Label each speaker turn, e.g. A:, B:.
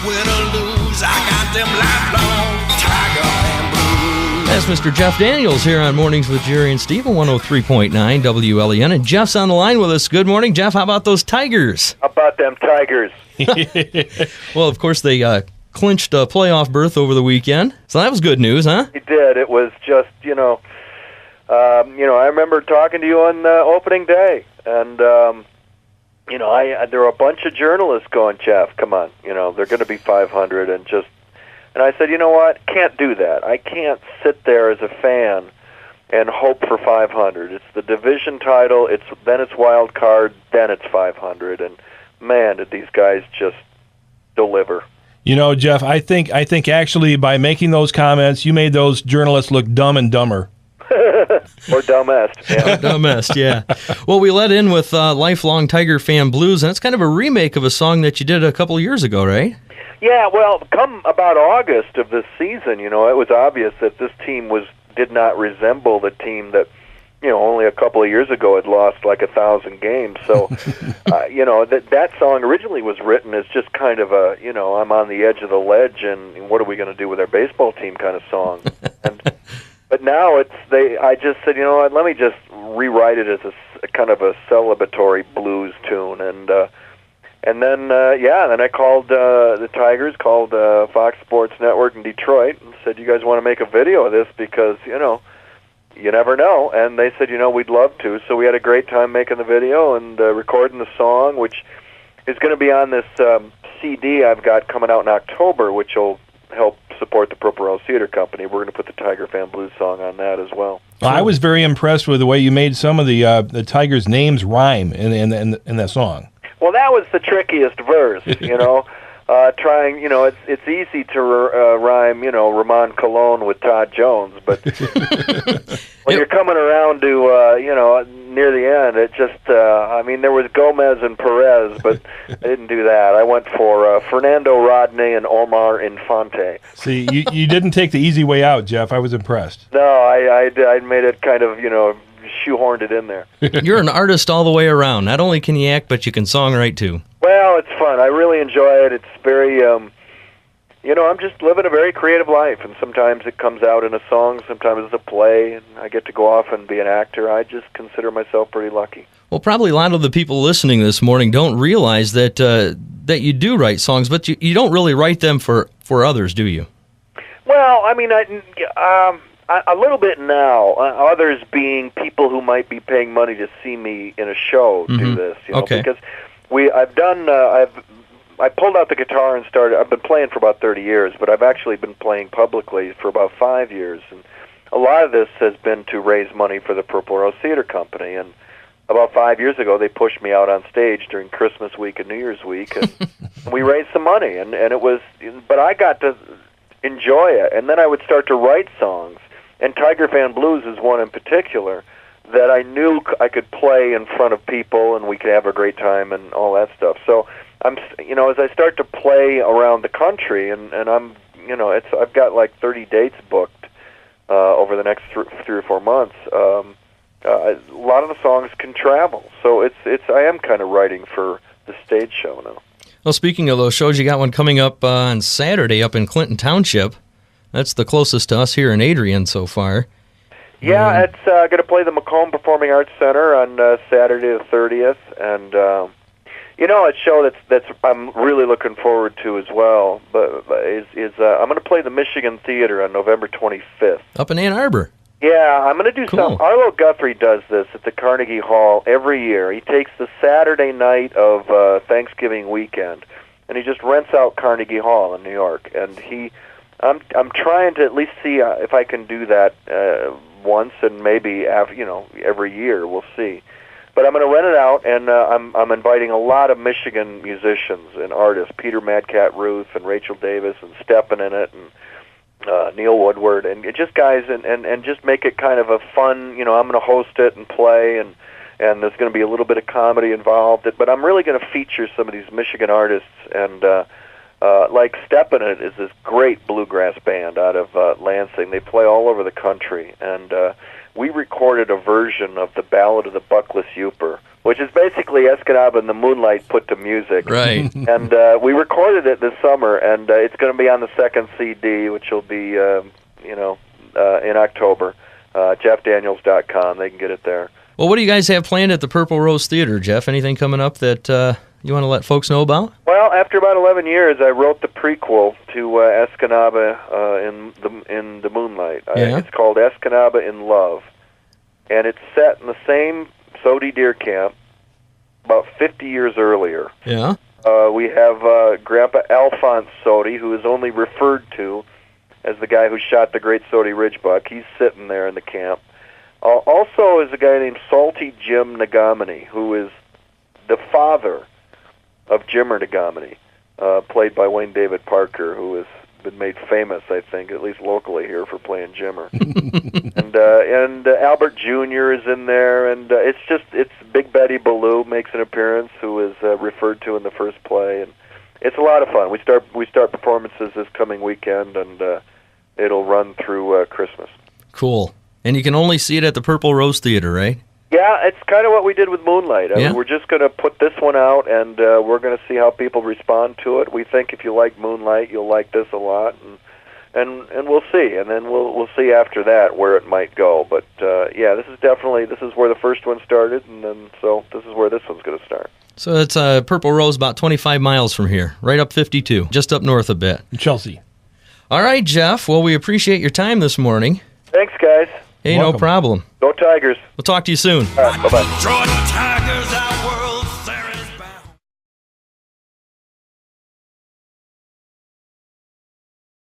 A: win or lose, I got them lifelong Tiger Fan Blues.
B: That's Mr. Jeff Daniels here on Mornings with Jerry and Steve on 103.9 WLEN. And Jeff's on the line with us. Good morning, Jeff. How about those Tigers?
C: How about them Tigers?
B: Well, of course, they clinched a playoff berth over the weekend. So that was good news, huh?
C: It did. It was just, I remember talking to you on opening day. And, there were a bunch of journalists going, Jeff, come on, they're going to be 500 and I said, you know what, can't do that. I can't sit there as a fan and hope for 500. It's the division title, then it's wild card, then it's 500, and man, did these guys just deliver.
D: Jeff, I think actually by making those comments, you made those journalists look dumb and dumber.
C: Or dumbest. Yeah.
B: Dumbest, yeah. Well, we let in with Lifelong Tiger Fan Blues, and it's kind of a remake of a song that you did a couple of years ago, right?
C: Yeah, well, come about August of this season, it was obvious that this team did not resemble the team that, only a couple of years ago had lost like 1,000 games. So, that song originally was written as just kind of a, I'm on the edge of the ledge, and what are we going to do with our baseball team kind of song. But now I just said, let me just rewrite it as a kind of a celebratory blues tune, and then I called the Tigers, called Fox Sports Network in Detroit, and said, you guys want to make a video of this because, you never know. And they said, we'd love to. So we had a great time making the video and recording the song, which is going to be on this CD I've got coming out in October, which will help support the Purple Rose Theater Company. We're going to put the Tiger Fan Blues song on that as well.
D: I was very impressed with the way you made some of the Tigers' names rhyme in that song.
C: Well, that was the trickiest verse, trying, it's easy to rhyme, Ramon Cologne with Todd Jones, but when you're coming around to, near the end, it just, there was Gomez and Perez, but I didn't do that. I went for Fernando Rodney and Omar Infante.
D: See, you didn't take the easy way out, Jeff. I was impressed.
C: No, I made it kind of, shoehorned it in there.
B: You're an artist all the way around. Not only can you act, but you can songwrite too.
C: Well, it's fun. I really enjoy it. It's very, I'm just living a very creative life, and sometimes it comes out in a song, sometimes it's a play, and I get to go off and be an actor. I just consider myself pretty lucky.
B: Well, probably a lot of the people listening this morning don't realize that that you do write songs, but you don't really write them for others, do you?
C: Well, a little bit now. Others being people who might be paying money to see me in a show do this.
B: Okay.
C: Because I pulled out the guitar and started. I've been playing for about 30 years, but I've actually been playing publicly for about 5 years, and a lot of this has been to raise money for the Purple Rose Theater Company. And about 5 years ago, they pushed me out on stage during Christmas week and New Year's week, and we raised some money. And it was, but I got to enjoy it, and then I would start to write songs. And Tiger Fan Blues is one in particular that I knew I could play in front of people and we could have a great time and all that stuff. So I'm, as I start to play around the country, and I'm, I've got like 30 dates booked over the next 3 or 4 months. A lot of the songs can travel, so I am kind of writing for the stage show now.
B: Well, speaking of those shows, you got one coming up on Saturday up in Clinton Township. That's the closest to us here in Adrian so far.
C: Yeah, it's going to play the Macomb Performing Arts Center on Saturday the 30th, and a show that's I'm really looking forward to as well. But I'm going to play the Michigan Theater on November 25th.
B: Up in Ann Arbor.
C: Yeah, I'm going to do some. Arlo Guthrie does this at the Carnegie Hall every year. He takes the Saturday night of Thanksgiving weekend, and he just rents out Carnegie Hall in New York. And I'm trying to at least see if I can do that once, and maybe every year. We'll see. But I'm going to rent it out, and I'm inviting a lot of Michigan musicians and artists, Peter Madcat Ruth and Rachel Davis and Steppen in it, and Neil Woodward, and just guys, and just make it kind of a fun, I'm going to host it and play, and there's going to be a little bit of comedy involved. But I'm really going to feature some of these Michigan artists, and like Steppen in it is this great bluegrass band out of Lansing. They play all over the country, and we recorded a version of the Ballad of the Buckless Youper which is basically Escanaba and the Moonlight put to music.
B: Right.
C: And we recorded it this summer, and it's going to be on the second CD, which will be, in October. JeffDaniels.com. They can get it there.
B: Well, what do you guys have planned at the Purple Rose Theater, Jeff? Anything coming up that you want to let folks know about?
C: Well, after about 11 years, I wrote the prequel to Escanaba in the Moonlight.
B: Yeah.
C: It's called Escanaba in Love, and it's set in the same Soddy Deer Camp about 50 years earlier.
B: Yeah.
C: We have Grandpa Alphonse Soddy, who is only referred to as the guy who shot the great Soddy Ridge buck. He's sitting there in the camp. Also is a guy named Salty Jim Nagamini, who is the father of Jimmer Nagamini, played by Wayne David Parker, who has been made famous, I think, at least locally here, for playing Jimmer. and Albert Jr. is in there, and it's Big Betty Ballou makes an appearance, who is referred to in the first play, and it's a lot of fun. We start performances this coming weekend, and it'll run through Christmas.
B: Cool. And you can only see it at the Purple Rose Theater, right?
C: Yeah, it's kind of what we did with Moonlight. I mean, we're just going to put this one out, and we're going to see how people respond to it. We think if you like Moonlight, you'll like this a lot, and we'll see. And then we'll see after that where it might go. But this is where the first one started, and then so this is where this one's going to start.
B: So it's Purple Rose, about 25 miles from here, right up 52, just up north a bit.
D: Chelsea.
B: All right, Jeff. Well, we appreciate your time this morning.
C: Thanks, guys.
B: Hey,
D: Welcome.
B: No problem.
C: Go Tigers.
B: We'll talk to you soon.
C: All right, bye-bye.
A: Detroit Tigers out